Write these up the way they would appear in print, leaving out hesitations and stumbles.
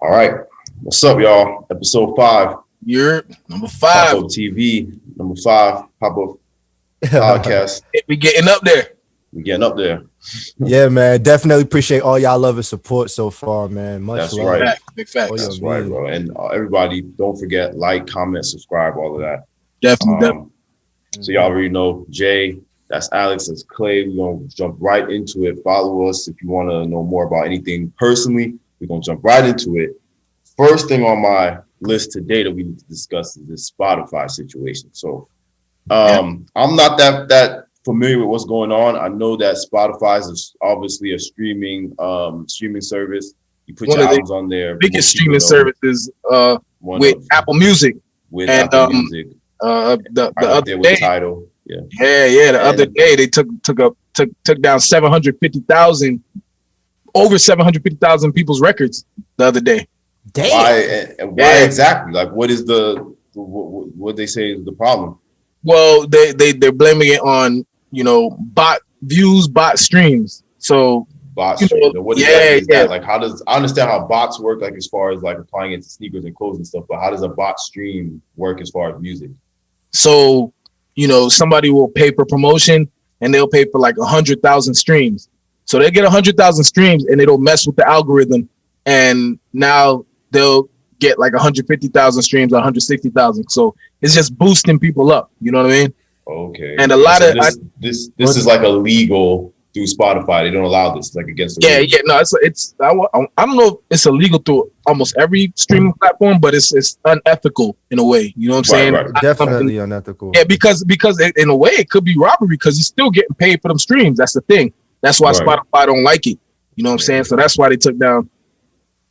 All right. What's up, y'all? Episode 5. You're number 5. PopUpTv, number 5. PopUp Podcast. We getting up there. We getting up there. Yeah, man. Definitely appreciate all y'all love and support so far, man. Much That's love. right. Big facts. That's right, bro. And everybody, don't forget, like, comment, subscribe, all of that. Definitely. So y'all already know Jay. That's Alex. That's Clay. We're going to jump right into it. Follow us if you want to know more about anything personally. We're going to jump right into it. First thing on my list today that we need to discuss is this Spotify situation. So I'm not that familiar with what's going on. I know that Spotify is obviously a streaming service. You put your albums on there. Biggest streaming services with Apple Music. With Apple Music. The right other there day, with Tidal. Yeah. The other day they took down 750,000, over 750,000 people's records the other day. Damn. Why exactly? Like, what is what they say is the problem? Well, they're blaming it on bot views, bot streams. So Bot streams. What exactly is that? Like, how does I understand how bots work? Like, as far as like applying it to sneakers and clothes and stuff, but how does a bot stream work as far as music? So somebody will pay for promotion and they'll pay for like 100,000 streams. So they get 100,000 streams and it'll mess with the algorithm, and now they'll get like 150,000 streams, 160,000. So it's just boosting people up. You know what I mean? Okay. And a lot of this is like illegal through Spotify. They don't allow this. It's like against the rules. No, it's I don't know if it's illegal through almost every streaming platform, but it's unethical in a way. You know what I'm saying? Right. Definitely unethical. Yeah, because in a way it could be robbery because you're still getting paid for them streams. That's the thing. That's why Spotify don't like it. You know what I'm saying? So that's why they took down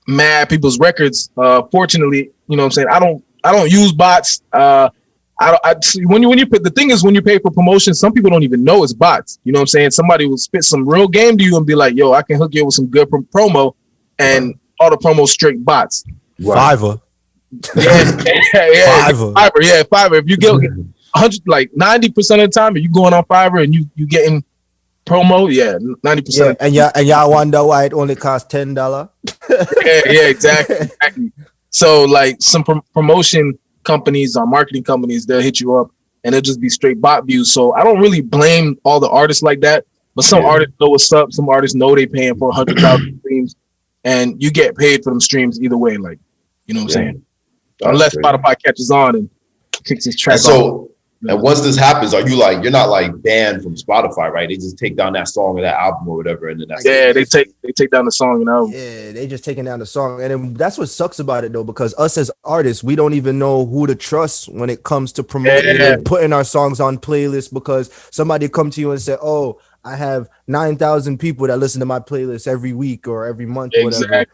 mad people's records. Fortunately, you know what I'm saying? I don't use bots. When you put, the thing is, when you pay for promotion, some people don't even know it's bots. You know what I'm saying? Somebody will spit some real game to you and be like, yo, I can hook you with some good promo, and all the promos straight bots. Fiverr. Fiverr. If you get 100, like 90% of the time, if you going on Fiverr and you getting promo, 90%. And y'all wonder why it only costs $10. Exactly. So like some promotion companies or marketing companies, they'll hit you up and it'll just be straight bot views. So I don't really blame all the artists like that, but some artists know what's up. Some artists know they paying for 100,000 streams, and you get paid for them streams either way. Like, you know what I'm saying? Unless Spotify catches on and kicks his track. And once this happens, you're not like banned from Spotify, right? They just take down that song or that album or whatever, and then that's they take down the song, Yeah, they just taking down the song, and then that's what sucks about it though, because us as artists, we don't even know who to trust when it comes to promoting and putting our songs on playlists, because somebody come to you and say, "Oh, I have 9,000 people that listen to my playlist every week or every month, or whatever.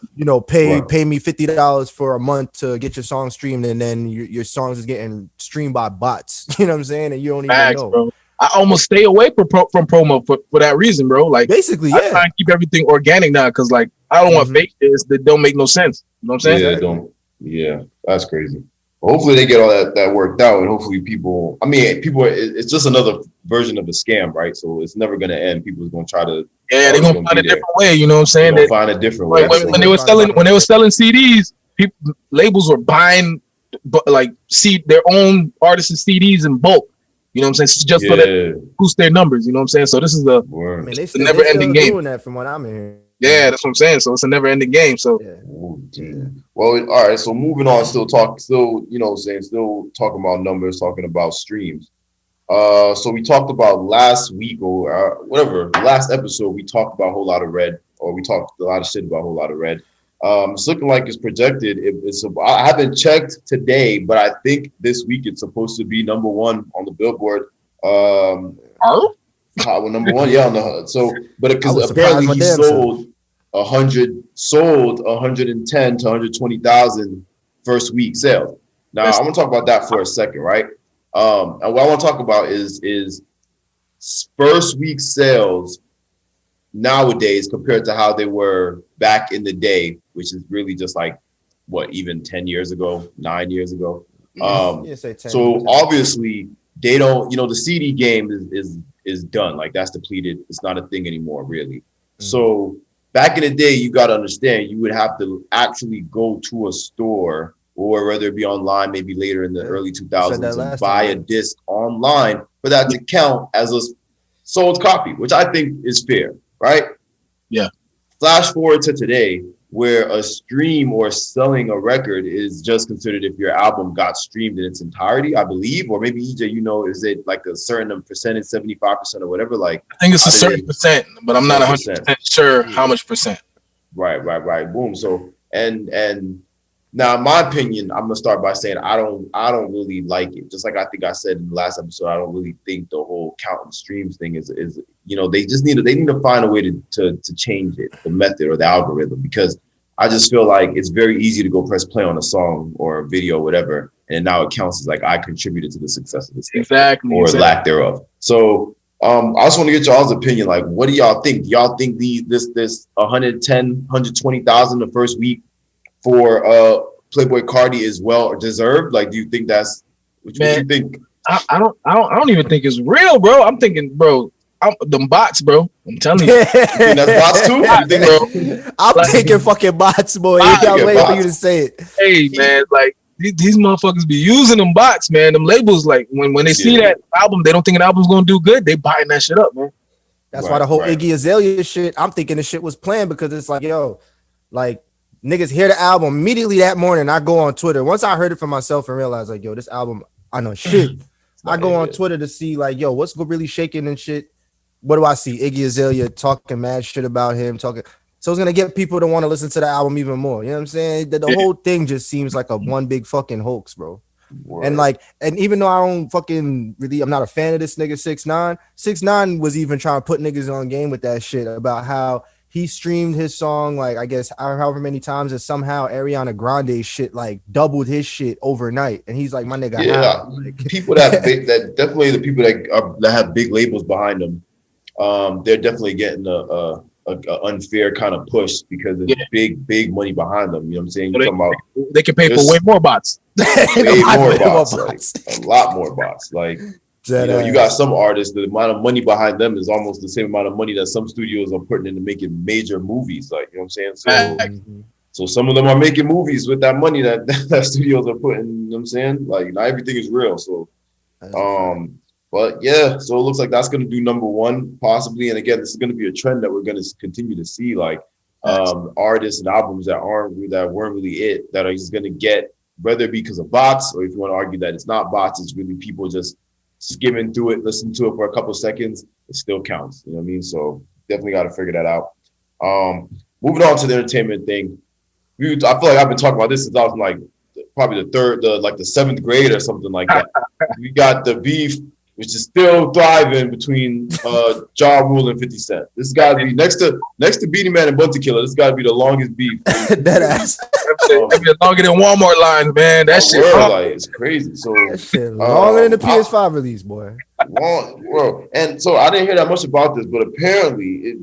Pay me $50 for a month to get your song streamed, and then your songs is getting streamed by bots." You know what I'm saying? And you don't even know. Bro. I almost stay away from promo for that reason, bro. Like, basically, I try and keep everything organic now, because like I don't want fake shit that don't make no sense. You know what I'm saying? Yeah, that's crazy. Hopefully they get all that worked out, and hopefully people, it's just another version of a scam, right? So it's never going to end. People are going to try to, they're going to find a different way. You know what I'm saying? They're find a different way. When they were selling CDs, labels were buying their own artists' CDs in bulk. You know what I'm saying? Just for that boost their numbers. You know what I'm saying? So this is the never-ending game. Doing that from what I'm hearing. Yeah, that's what I'm saying. So it's a never-ending game. So well, all right. So moving on, still talking about numbers, talking about streams. So we talked about last week or last episode, we talked about a whole lot of red, or we talked a lot of shit about a whole lot of red. It's looking like it's projected. I haven't checked today, but I think this week it's supposed to be number 1 on the Billboard. Number 1, but because apparently he sold 110 to 120,000 first week sales. Now I want to talk about that for a second, right? And what I want to talk about is first week sales nowadays compared to how they were back in the day, which is really just like even 10 years ago, 9 years ago. So obviously they don't, the CD game is done. Like, that's depleted. It's not a thing anymore, really. So back in the day, you got to understand, you would have to actually go to a store, or whether it be online, maybe later in the early 2000s, and buy a disc online for that to count as a sold copy, which I think is fair, right? Yeah. Flash forward to today, where a stream or selling a record is just considered if your album got streamed in its entirety, I believe, or maybe EJ, you know, is it like a certain percentage, 75% or whatever? Like, I think it's a certain percent, but I'm not 100% sure how much percent. Right. Boom. So, and now, in my opinion, I'm gonna start by saying I don't really like it. Just like I think I said in the last episode, I don't really think the whole counting streams thing is you know, they need to find a way to change it, the method or the algorithm, because I just feel like it's very easy to go press play on a song or a video, or whatever, and now it counts as like I contributed to the success of this thing, or lack thereof. So I just want to get y'all's opinion. Like, what do y'all think? Do y'all think this 120,000 the first week for Playboy Cardi is well deserved? Like, do you think that's what you think? I don't even think it's real, bro. I'm thinking, bro, them bots, bro. I'm telling you. You think that's bots too? You think, bro? I'm taking fucking bots, boy. I'm waiting for you to say it. Hey, man, like these motherfuckers be using them bots, man. Them labels, like when they see that album, they don't think an album's gonna do good. They buying that shit up, man. That's why the whole Iggy Azalea shit, I'm thinking the shit was planned, because it's like, yo, like, niggas hear the album immediately that morning. I go on Twitter. Once I heard it for myself and realized, like, yo, this album, I know shit. I go on Twitter to see, like, yo, what's really shaking and shit. What do I see? Iggy Azalea talking mad shit about him, talking. So it's gonna get people to want to listen to the album even more. You know what I'm saying? The whole thing just seems like a one big fucking hoax, bro. Word. And even though I don't fucking really, I'm not a fan of this nigga 6ix9ine. 6ix9ine was even trying to put niggas on game with that shit about how he streamed his song, like, I guess however many times, and somehow Ariana Grande shit like doubled his shit overnight. And he's like, my nigga, like, people that definitely the people that have big labels behind them, they're definitely getting a unfair kind of push because there's big money behind them. You know what I'm saying? You're talking about they can pay for way more bots. Way more bots, like a lot more bots. Like, you know, you got some artists, the amount of money behind them is almost the same amount of money that some studios are putting into making major movies. Like, you know what I'm saying? So some of them are making movies with that money that studios are putting, you know what I'm saying? Like, not everything is real. So, but yeah, so it looks like that's going to do number one, possibly. And again, this is going to be a trend that we're going to continue to see, like artists and albums that weren't really it, that are just going to get, whether it be because of bots, or if you want to argue that it's not bots, it's really people just skimming through it, listen to it for a couple of seconds, it still counts. You know what I mean? So definitely got to figure that out. Moving on to the entertainment thing. I feel like I've been talking about this since I was like probably the seventh grade or something like that. We got the beef, which is still thriving between Ja Rule and 50 Cent. This has got to be next to Beanie Man and Bunty Killer. This has got to be the longest beef. That ass. Longer than Walmart lines, man. That shit, like, it's crazy. So that shit longer than the PS5 release, boy. Bro. And so I didn't hear that much about this, but apparently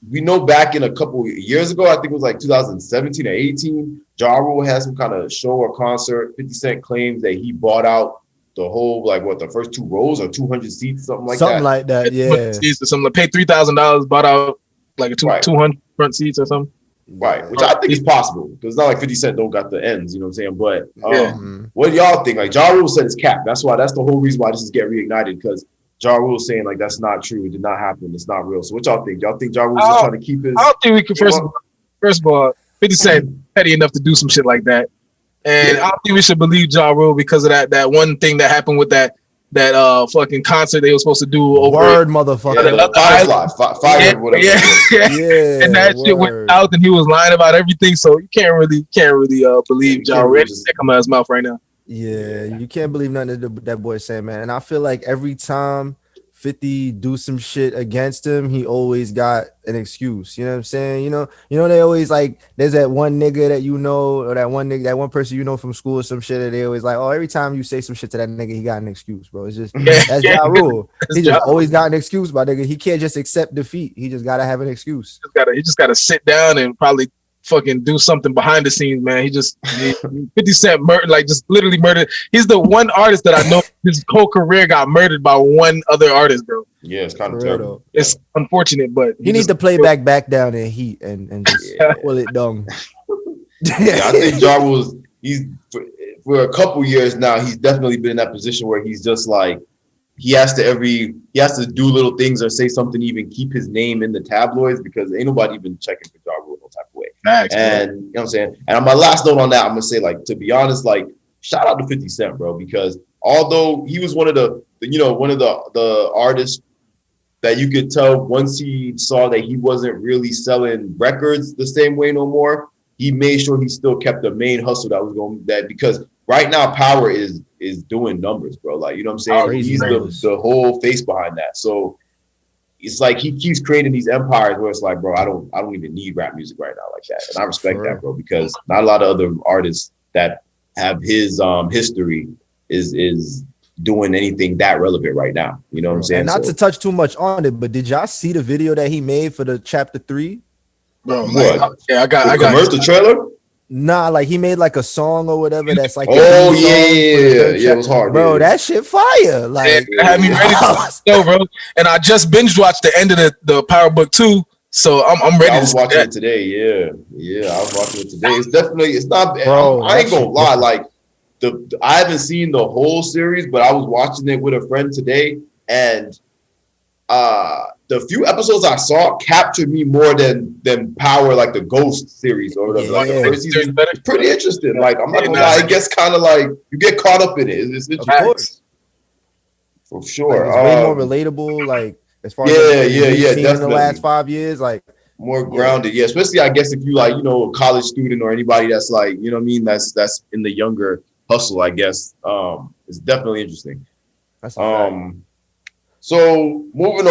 we know back in a couple years ago, I think it was like 2017 or 18, Ja Rule had some kind of show or concert. 50 Cent claims that he bought out the whole, like, what, the first 2 rows or 200 seats, something like that. Yeah. Seats or something. Paid $3,000, bought out like 200 front seats or something. Right, which I think is possible because it's not like 50 Cent don't got the ends, you know what I'm saying? But what do y'all think? Like, Ja Rule said it's capped. That's the whole reason why this is getting reignited, because Ja Rule saying like that's not true, it did not happen, it's not real. So what y'all think? Y'all think Ja Rule's just trying to keep his? I don't think we can. First of all, 50 Cent petty enough to do some shit like that, and I don't think we should believe Ja Rule because of that one thing that happened with that fucking concert they were supposed to do over motherfucker. Fire, whatever. Yeah. And that shit went out, and he was lying about everything. So you can't really believe Ja Rule. That come out of his mouth right now. Yeah, you can't believe nothing that boy saying, man. And I feel like every time 50 do some shit against him, he always got an excuse. You know what I'm saying? You know, they always like, there's that one nigga that you know, or that one nigga, that one person you know from school or some shit, that they always like, oh, every time you say some shit to that nigga, he got an excuse, bro. It's just that's Ja Rule. He just always got an excuse, my nigga. He can't just accept defeat. He just gotta have an excuse. He just gotta sit down and probably fucking do something behind the scenes, man. 50 Cent murdered, like just literally murdered. He's the one artist that I know his whole career got murdered by one other artist, bro. Yeah, it's kind of terrible. It's unfortunate, but he needs to play back down in heat and just pull it down. Yeah, I think Ja Rule's for a couple years now, he's definitely been in that position where he's just like he has to do little things or say something to even keep his name in the tabloids because ain't nobody even checking for Ja Rule no type of way. Nice, and you know what I'm saying? And on my last note on that, I'm gonna say, like, to be honest, like, shout out to 50 Cent, bro, because although he was one of the artists that you could tell once he saw that he wasn't really selling records the same way no more, he made sure he still kept the main hustle that was going because right now Power is doing numbers, bro. Like, you know what I'm saying? He's the whole face behind that. So it's like he keeps creating these empires where it's like, bro, I don't even need rap music right now like that. And I respect that, bro, because not a lot of other artists that have his history is doing anything that relevant right now. You know what I'm saying? And not to touch too much on it, but did y'all see the video that he made for the Chapter 3? Bro, what? Yeah, I got commercial trailer. Nah, like he made like a song or whatever that's like. Oh yeah, it was hard, bro. Yeah. That shit fire. Like, I had me ready to go, bro. And I just binge watched the end of the Power Book 2, so I'm ready. I was watching it today. Yeah, I was watching it today. It's not. Bro, I ain't gonna lie. Like I haven't seen the whole series, but I was watching it with a friend today, and the few episodes I saw captured me more than Power, like the Ghost series or whatever. Like the first season, it's pretty interesting. Like, I'm not gonna lie, it gets kind of like you get caught up in it. It's interesting. For sure. Like, it's way more relatable. Like, as far as definitely in the last 5 years, like more grounded. Yeah, especially I guess if you like, a college student or anybody that's like, you know what I mean, that's in the younger hustle, I guess. It's definitely interesting. That's a fact. So moving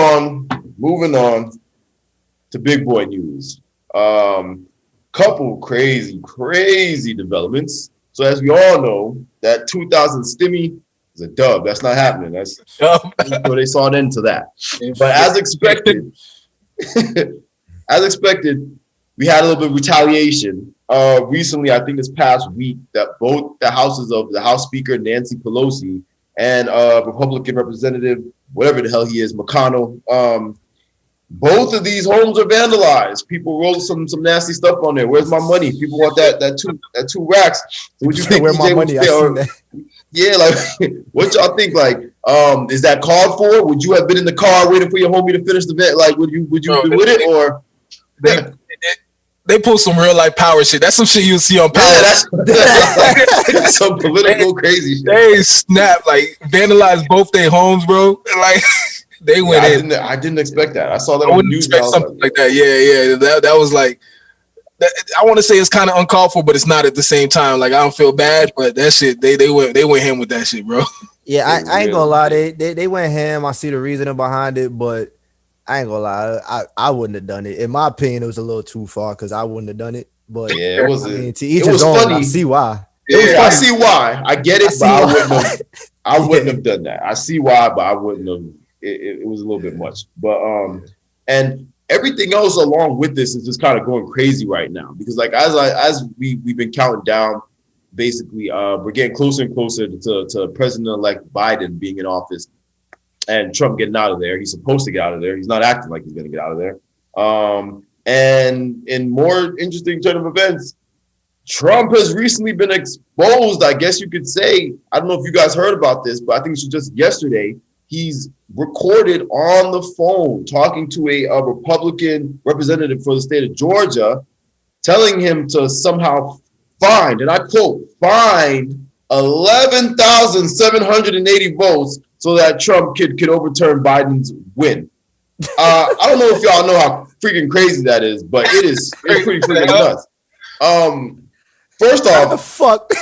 on to big boy news. Couple crazy developments. So as we all know, that 2000 stimmy is a dub. That's not happening. That's so they saw an end to that. But as expected, we had a little bit of retaliation. Recently, I think this past week, that both the houses of the House Speaker Nancy Pelosi and Republican Representative, whatever the hell he is, McConnell, both of these homes are vandalized. People wrote some nasty stuff on there. Where's my money? People want that two racks. So would you think? Where's my money? Yeah, like what y'all think? Like, is that called for? Would you have been in the car waiting for your homie to finish the vet? Like, would you be with it or? They pull some real life Power shit. That's some shit you'll see on Power. Yeah, that's some political crazy shit. They snap, like, vandalized both their homes, bro. Like, they went in. I didn't expect that. I saw that on the news. Expect something like that. Yeah. That was like, I want to say it's kind of uncalled for, but it's not at the same time. Like, I don't feel bad, but that shit, they went ham with that shit, bro. Yeah, I ain't gonna lie. They went ham. I see the reasoning behind it, but I ain't gonna lie, I wouldn't have done it. In my opinion, it was a little too far because I wouldn't have done it. But yeah, it was. I mean, to each his own. Funny. I see why. I see why. I get it, but I wouldn't have done that. I see why, but I wouldn't have. It was a little bit much. But and everything else along with this is just kind of going crazy right now because like as we've been counting down, basically we're getting closer and closer to President-elect Biden being in office. And Trump getting out of there. He's supposed to get out of there. He's not acting like he's going to get out of there. And in more interesting turn of events, Trump has recently been exposed, I guess you could say. I don't know if you guys heard about this, but I think it's just yesterday. He's recorded on the phone talking to a Republican representative for the state of Georgia, telling him to somehow find, and I quote, find 11,780 votes so that Trump could overturn Biden's win. I don't know if y'all know how freaking crazy that is, but it's pretty freaking nuts. First off, how the fuck?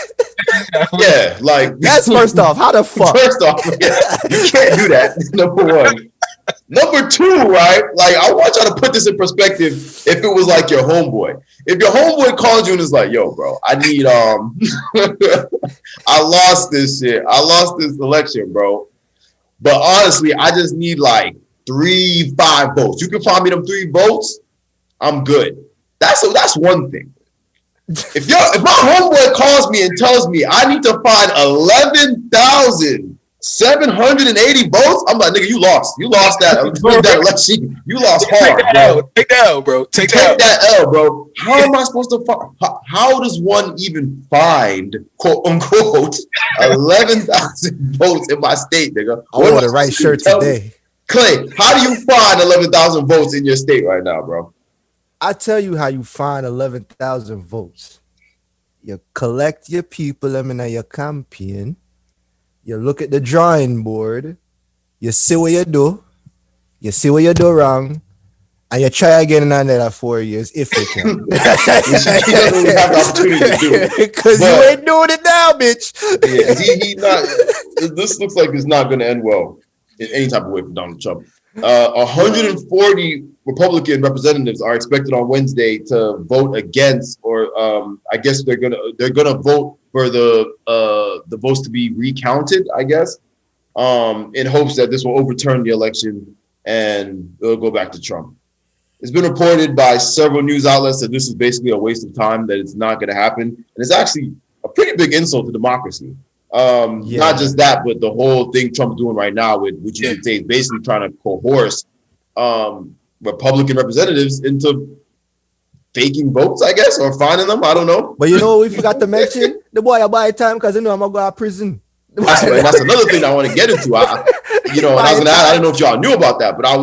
Yeah, like that's first off. How the fuck? First off, you can't do that. Number one. Number two, right? Like, I want y'all to put this in perspective. If it was like your homeboy, if your homeboy called you and is like, "Yo, bro, I need I lost this shit. I lost this election, bro. But honestly, I just need like 3-5 votes. You can find me them 3 votes. I'm good." That's one thing. If my homeboy calls me and tells me I need to find 11,780 votes, I'm like, nigga, you lost. You lost that election. You lost hard, bro. Take that L, bro. Take that L, bro. How am I supposed to find? How does one even find, quote unquote, 11,000 votes in my state, nigga? I wore the right shirt today. Clay, how do you find 11,000 votes in your state right now, bro? I tell you how you find 11,000 votes. You collect your people, your campaign. You look at the drawing board. You see what you do. You see what you do wrong. And you try again in another 4 years if you can. You don't really have the opportunity to do it. Because you ain't doing it now, bitch. Yeah, he not. This looks like it's not going to end well in any type of way for Donald Trump. 140 Republican representatives are expected on Wednesday to vote against, or I guess they're gonna vote for the votes to be recounted, I guess, in hopes that this will overturn the election and it'll go back to Trump. It's been reported by several news outlets that this is basically a waste of time, that it's not going to happen, and it's actually a pretty big insult to democracy. Not just that, but the whole thing Trump's doing right now, with which you could say is basically trying to coerce Republican representatives into faking votes, I guess, or finding them. I don't know. But you know, we forgot to mention the boy I buy time because you know I'm gonna go to prison. That's another thing I want to get into. I was gonna add, I don't know if y'all knew about that, but I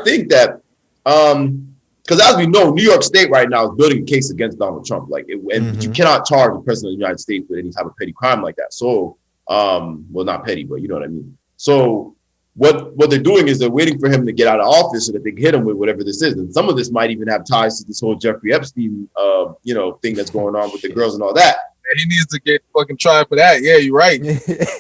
think that because as we know, New York State right now is building a case against Donald Trump. You cannot charge the president of the United States with any type of petty crime like that. So, well, not petty, but you know what I mean. So what they're doing is they're waiting for him to get out of office so that they can hit him with whatever this is. And some of this might even have ties to this whole Jeffrey Epstein, thing that's going on with the girls and all that. He needs to get fucking tried for that. Yeah, you're right.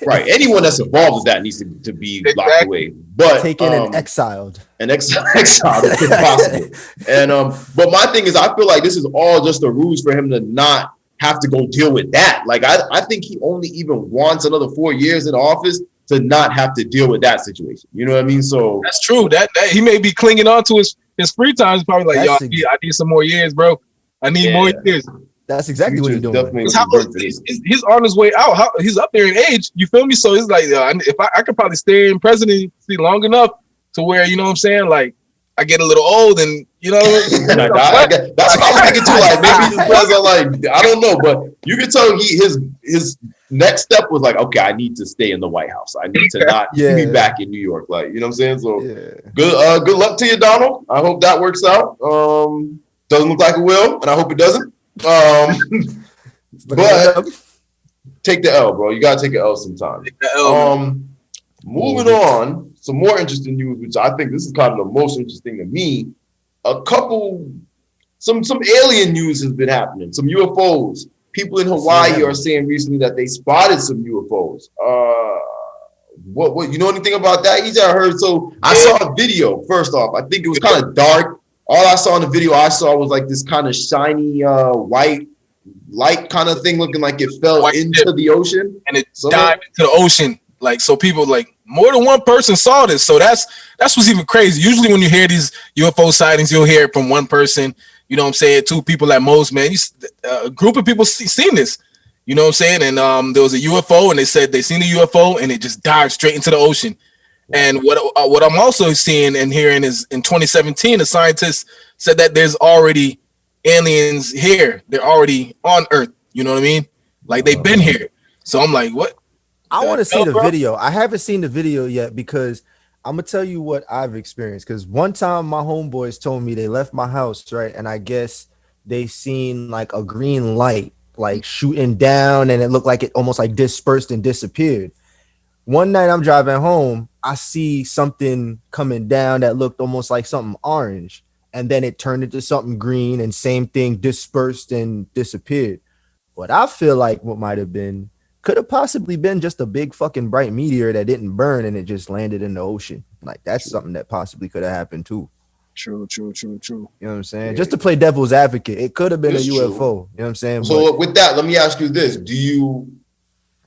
Right. Anyone that's involved with that needs to be locked away. But taken and exiled. Exiled if possible. And but my thing is, I feel like this is all just a ruse for him to not have to go deal with that. Like I think he only even wants another 4 years in office to not have to deal with that situation. You know what I mean? So that's true. That he may be clinging on to his free time. He's probably like, I need some more years, bro. I need more years. That's exactly what he's doing. He's on his way out. He's up there in age. You feel me? So he's like, if I could probably stay in presidency long enough to where, you know what I'm saying? Like, I get a little old and, you know. That's what I was thinking too. Like, maybe this president, like, I don't know. But you can tell his next step was like, okay, I need to stay in the White House. I need to not be back in New York. Like, you know what I'm saying? So good luck to you, Donald. I hope that works out. Doesn't look like it will, and I hope it doesn't. But take the L, bro. You gotta take an L sometime. Moving on, some more interesting news, which I think this is kind of the most interesting to me. Some alien news has been happening. Some UFOs. People in Hawaii are saying recently that they spotted some UFOs. What you know anything about that? I heard. So I saw a video. First off, I think it was kind of dark. All I saw in the video was like this kind of shiny white light kind of thing, looking like it fell into the ocean. And it dived into the ocean. Like, so people, like, more than one person saw this. So that's what's even crazy. Usually when you hear these UFO sightings, you'll hear it from one person. You know what I'm saying? Two people at most, man. A group of people seen this. You know what I'm saying? And there was a UFO, and they said they seen the UFO, and it just dived straight into the ocean. And what I'm also seeing and hearing is in 2017, the scientists said that there's already aliens here. They're already on Earth. You know what I mean? Like, they've been here. So I'm like, what? I want to see the video. I haven't seen the video yet because I'm going to tell you what I've experienced. Because one time my homeboys told me they left my house, right? And I guess they seen like a green light, like shooting down, and it looked like it almost like dispersed and disappeared. One night I'm driving home, I see something coming down that looked almost like something orange, and then it turned into something green, and same thing, dispersed and disappeared. What I feel like what might have been could have possibly been just a big fucking bright meteor that didn't burn and it just landed in the ocean. Like, that's something that possibly could have happened too. True. You know what I'm saying? Yeah. Just to play devil's advocate, it could have been a UFO. True. You know what I'm saying? So with that, let me ask you this: do you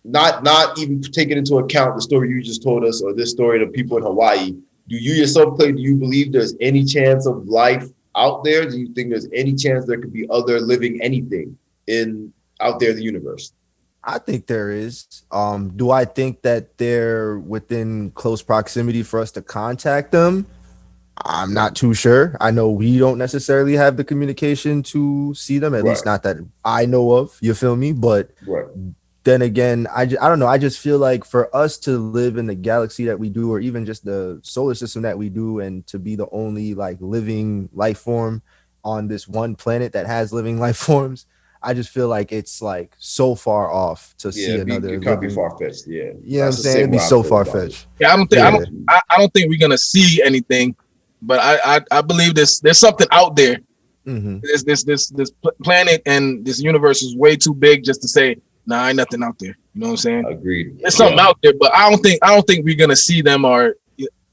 not even taking into account the story you just told us or this story of people in Hawaii? Do you yourself do you believe there's any chance of life out there? Do you think there's any chance there could be other living anything out there in the universe? I think there is. Do I think that they're within close proximity for us to contact them? I'm not too sure. I know we don't necessarily have the communication to see them, at least not that I know of. You feel me? But then again, I don't know. I just feel like for us to live in the galaxy that we do, or even just the solar system that we do, and to be the only like living life form on this one planet that has living life forms, I just feel like it's like so far off to see another. It can't be far fetched. Yeah, you know what I'm saying? It'd be so far fetched. Yeah, I don't think we're gonna see anything. But I believe there's something out there. Mm-hmm. This planet and this universe is way too big just to say, nah, ain't nothing out there. You know what I'm saying? Agreed. There's something out there, but I don't think we're gonna see them or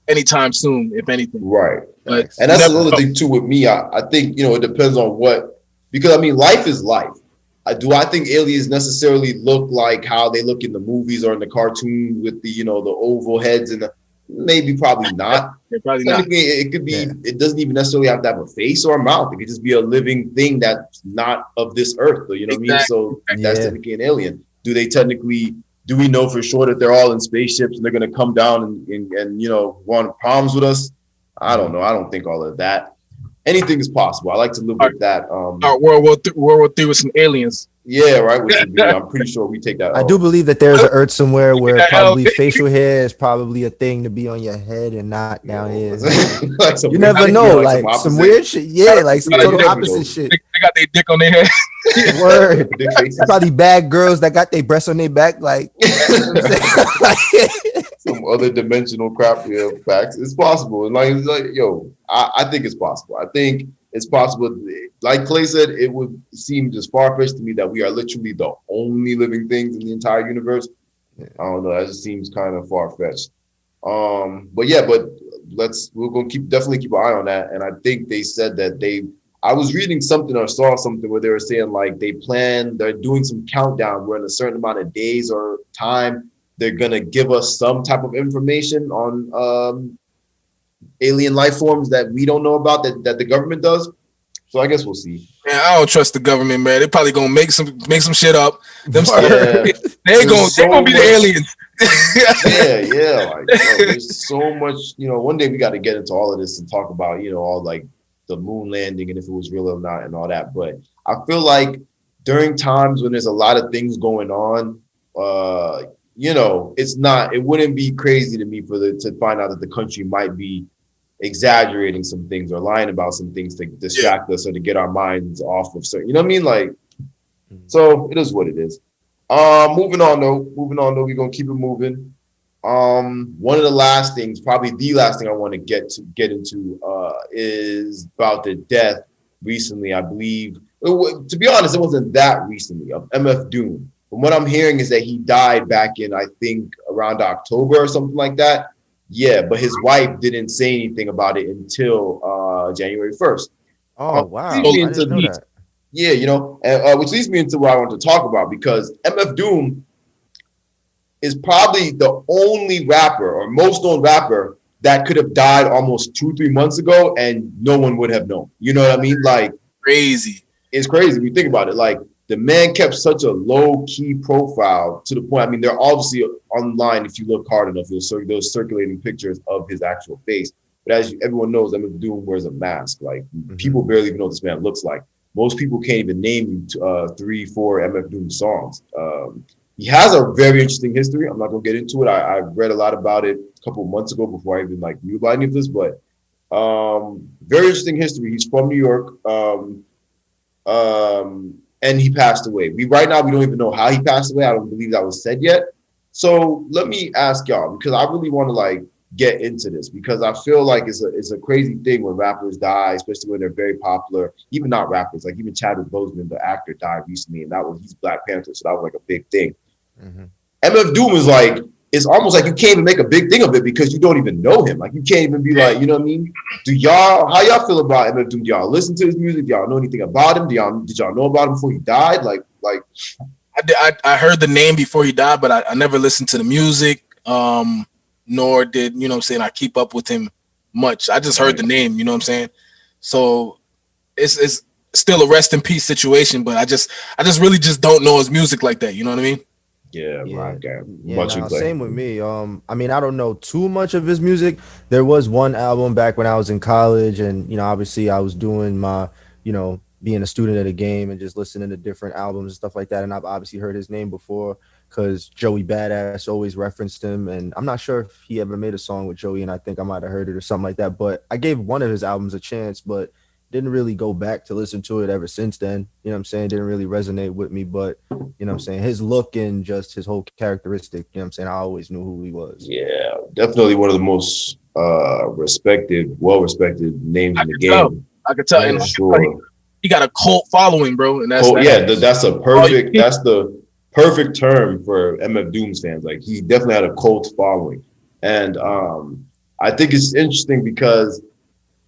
anytime soon, if anything. Right. But and that's another thing too with me. I think it depends on what, because I mean life is life. Do I think aliens necessarily look like how they look in the movies or in the cartoon with the the oval heads and maybe probably not. Probably not. It could be. Yeah. It doesn't even necessarily have to have a face or a mouth. It could just be a living thing that's not of this earth. You know what I mean? So that's technically an alien. Do we know for sure that they're all in spaceships and they're going to come down and want problems with us? I don't know. I don't think all of that. Anything is possible. I like to live with that. World War III with some aliens. Yeah, right. I'm pretty sure we take that. I do believe that there's an Earth somewhere where probably facial hair is probably a thing to be on your head and not down here. Like you never know, like some weird shit. Yeah, like some total opposite shit. They got their dick on their head. Word. Probably bad girls that got their breasts on their back, like some other dimensional crap. Yeah, facts. It's possible, and I think it's possible. I think it's possible. Like Clay said, it would seem just far-fetched to me that we are literally the only living things in the entire universe. I don't know. That just seems kind of far-fetched. But we're gonna definitely keep an eye on that. And I think they said that I was reading something or saw something where they were saying like they're doing some countdown where in a certain amount of days or time they're gonna give us some type of information on alien life forms that we don't know about that the government does. So I guess we'll see. Man, I don't trust the government, man. They're probably gonna make some shit up. They're gonna be the aliens. yeah. Like there's so much. One day we got to get into all of this and talk about all like the moon landing and if it was real or not and all that. But I feel like during times when there's a lot of things going on, it wouldn't be crazy to me to find out that the country might be exaggerating some things or lying about some things to distract us or to get our minds off of certain, you know what I mean? Like, so it is what it is. Moving on though, we're going to keep it moving. One of the last things, probably the last thing I want to get into is about the death recently. I believe, to be honest, it wasn't that recently, of MF Doom. From what I'm hearing is that he died back in, I think, around October or something like that. Yeah, but his wife didn't say anything about it until January 1st. Oh, wow. I didn't know that. Yeah, which leads me into what I want to talk about, because MF Doom is probably the only rapper or most known rapper that could have died almost 2-3 months ago and no one would have known. You know what I mean? Like, crazy. It's crazy when you think about it. Like, the man kept such a low-key profile to the point, I mean, they're obviously online, if you look hard enough, those circulating pictures of his actual face. But as everyone knows, MF Doom wears a mask. Like, people barely even know what this man looks like. Most people can't even name you 3-4 MF Doom songs. He has a very interesting history. I'm not going to get into it. I read a lot about it a couple of months ago before I even knew about any of this, but very interesting history. He's from New York. And he passed away. Right now, we don't even know how he passed away. I don't believe that was said yet. So let me ask y'all, because I really want to get into this, because I feel like it's a crazy thing when rappers die, especially when they're very popular. Even not rappers, like even Chadwick Boseman, the actor, died recently, and he's Black Panther, so that was a big thing. MF Doom is it's almost like you can't even make a big thing of it because you don't even know him. Like, you can't even be you know what I mean? How y'all feel about MF Doom? Do y'all listen to his music? Do y'all know anything about him? Did y'all know about him before he died? I heard the name before he died, but I never listened to the music. Nor did, I keep up with him much. I just heard the name, you know what I'm saying? So it's still a rest in peace situation. But I just really just don't know his music like that. You know what I mean? Yeah, same with me. I mean, I don't know too much of his music. There was one album back when I was in college, and obviously I was doing my, being a student of the game and just listening to different albums and stuff like that. And I've obviously heard his name before because Joey Badass always referenced him. And I'm not sure if he ever made a song with Joey, and I think I might have heard it or something like that. But I gave one of his albums a chance, but didn't really go back to listen to it ever since then. You know what I'm saying? Didn't really resonate with me, but you know what I'm saying? His look and just his whole characteristic, you know what I'm saying? I always knew who he was. Yeah, definitely one of the most well-respected names in the game. I could tell. And sure. He got a cult following, bro. And that's the perfect term for MF Doom's fans. Like, he definitely had a cult following. And I think it's interesting because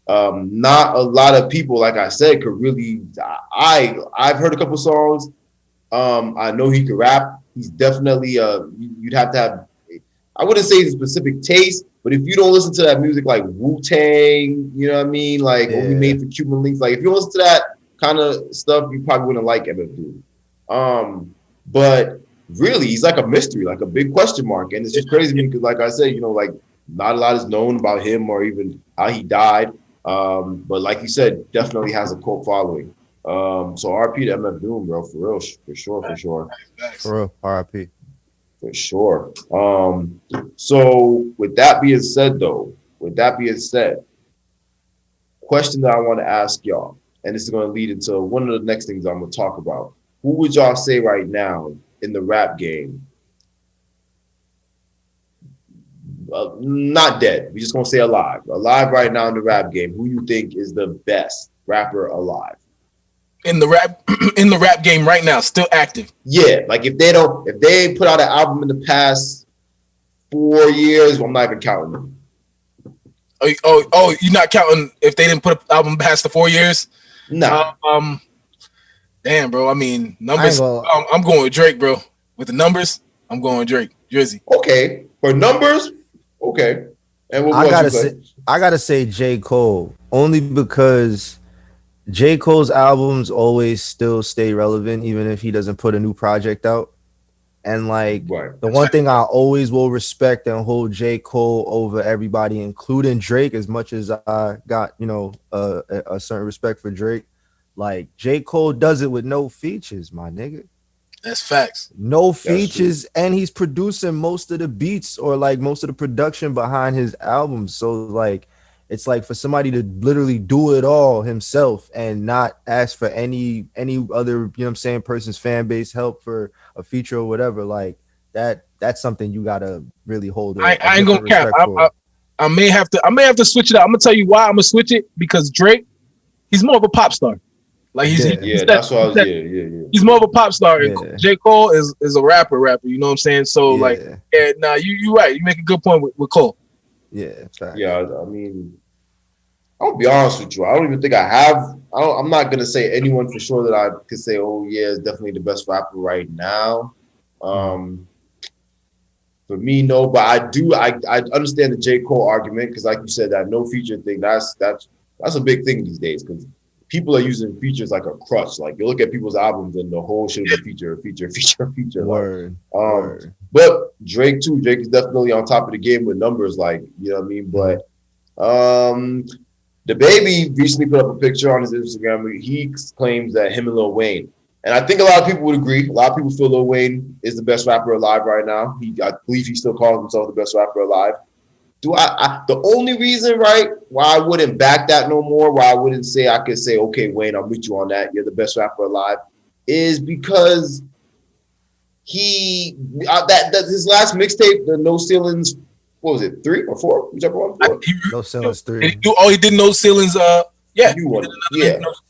not a lot of people, like I said, could really. I've heard a couple songs. I know he could rap. He's definitely you'd have to have. I wouldn't say he's a specific taste, but if you don't listen to that music like Wu-Tang, you know what I mean, like Only Made for Cuban Links, like if you don't listen to that kind of stuff, you probably wouldn't like MF Doom. But really, he's like a mystery, like a big question mark, and it's just crazy to me because, like I said, like not a lot is known about him or even how he died. But like you said, definitely has a cult following. So RP to MF Doom, bro, for real, for sure. For real, RP. For sure. So with that being said, question that I want to ask y'all, and this is going to lead into one of the next things I'm going to talk about. Who would y'all say right now in the rap game? Not dead. We're just going to say alive. Alive right now in the rap game. Who you think is the best rapper alive? In the rap game right now, still active. Yeah, like if they put out an album in the past 4 years, I'm not even counting them. Oh, you're not counting if they didn't put an album past the 4 years? No. Damn, bro. I mean, numbers. I'm going with Drake, bro. With the numbers, I'm going with Drake. Jersey. Okay, for numbers, okay. And I gotta say J. Cole, only because J. Cole's albums always still stay relevant, even if he doesn't put a new project out. And like the one thing I always will respect and hold J. Cole over everybody, including Drake, as much as I got, a certain respect for Drake. Like J. Cole does it with no features, my nigga. That's facts. No features, and he's producing most of the beats or like most of the production behind his albums. So like, it's like for somebody to literally do it all himself and not ask for any other, person's fan base help for a feature or whatever, like that's something you gotta really hold. I ain't gonna cap. I may have to switch it out. I'm gonna tell you why I'm gonna switch it, because Drake, he's more of a pop star. Like he's more of a pop star. Yeah. J. Cole is a rapper. You know what I'm saying? So you're right. You make a good point with Cole. Yeah. Yeah. I mean, I'll be honest with you. I don't even think I have. I'm not gonna say anyone for sure that I could say, oh yeah, it's definitely the best rapper right now. For me, no. But I do. I understand the J. Cole argument, because, like you said, that no feature thing. That's a big thing these days, because people are using features like a crutch. Like you look at people's albums and the whole shit is a feature. Word. But Drake too. Drake is definitely on top of the game with numbers. Like, you know what I mean. But the Baby recently put up a picture on his Instagram where he claims that him and Lil Wayne, and I think a lot of people would agree. A lot of people feel Lil Wayne is the best rapper alive right now. I believe he still calls himself the best rapper alive. The only reason, right, why I wouldn't back that no more, why I wouldn't say I could say, okay, Wayne, I'm with you on that, you're the best rapper alive, is because he his last mixtape, the No Ceilings, what was it, 3 or 4? Whichever one. No Ceilings 3. He did No Ceilings. Yeah. No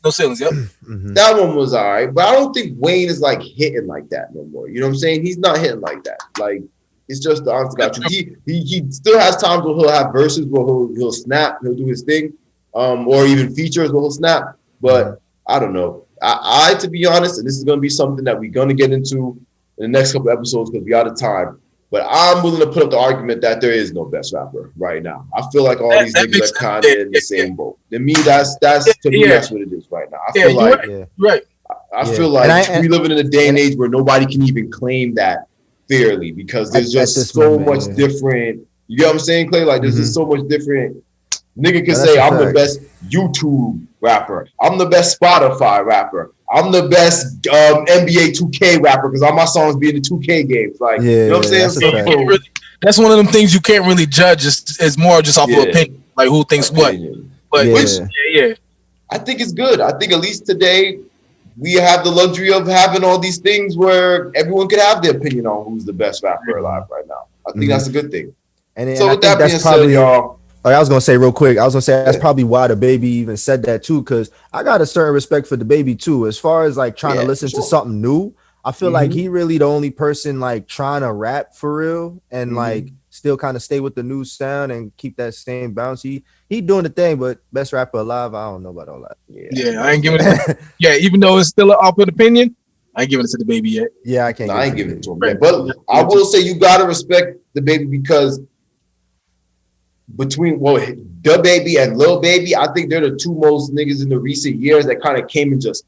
Ceilings. Yep. Mm-hmm. That one was all right, but I don't think Wayne is like hitting like that no more. You know what I'm saying? He's not hitting like that. Like, it's just the honest God. He still has times where he'll have verses where he'll snap, he'll do his thing, or even features where he'll snap. But I don't know. I to be honest, and this is going to be something that we're going to get into in the next couple episodes because we're out of time. But I'm willing to put up the argument that there is no best rapper right now. I feel like all these niggas are kind of in the same boat. To me, that's what it is right now. I feel like right. I feel like we living in a day and age where nobody can even claim that fairly because there's just so much different. You get what I'm saying, Clay? Like there's just so much different. Nigga can say I'm the best YouTube rapper. I'm the best Spotify rapper. I'm the best NBA 2K rapper because all my songs be in the 2K games. Like, you know what I'm saying? That's one of them things you can't really judge. It's more just off of opinion, like who thinks opinion. What. But I think it's good. I think at least today we have the luxury of having all these things where everyone could have their opinion on who's the best rapper alive right now. I think that's a good thing. And so with that being said, y'all. I was gonna say real quick. I was gonna say that's probably why the baby even said that too, because I got a certain respect for the baby too. As far as like trying to listen to something new, I feel like he really the only person like trying to rap for real and like still kind of stay with the new sound and keep that same bounce. He doing the thing, but best rapper alive, I don't know about all that. Yeah, I ain't giving it. Even though it's still an open opinion, I ain't giving it to the baby yet. Yeah, I can't. I ain't giving it to him yet. But I will say you gotta respect the baby because. Between the baby and Lil Baby, I think they're the two most niggas in the recent years that kind of came and just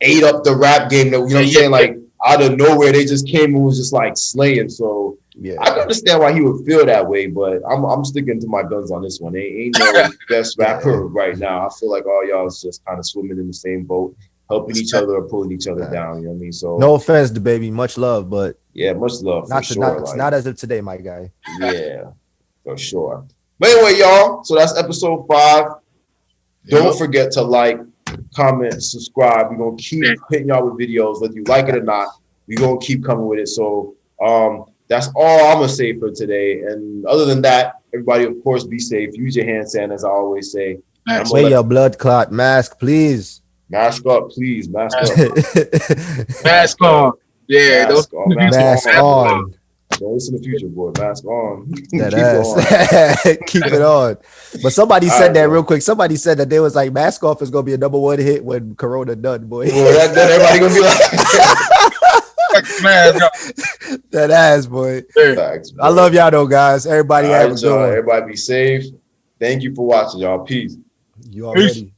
ate up the rap game. That, you know what I'm saying? Like out of nowhere, they just came and was just like slaying. So I can understand why he would feel that way, but I'm sticking to my guns on this one. Ain't no best rapper right now. I feel like all y'all is just kind of swimming in the same boat, helping each other or pulling each other down. You know what I mean? So no offense, the baby, much love, but much love. Not as of today, my guy. Yeah. For sure. But anyway, y'all, so that's episode 5. Don't forget to like, comment, subscribe. We're going to keep hitting y'all with videos, whether you like it or not. We're going to keep coming with it. So that's all I'm going to say for today. And other than that, everybody, of course, be safe. Use your hand sanitizer, as I always say. Wear your blood clot mask, please. Mask up, please. Mask up. Mask on. Yeah. Mask on. It's in the future, boy. Mask on. That ass. Keep it on. But somebody said that real quick. Somebody said that they was like, mask off is gonna be a #1 hit when Corona done, boy. Well, everybody gonna be like, that ass, boy. Facts, I love y'all though, guys. Everybody have a good one. Everybody be safe. Thank you for watching, y'all. Peace. You already.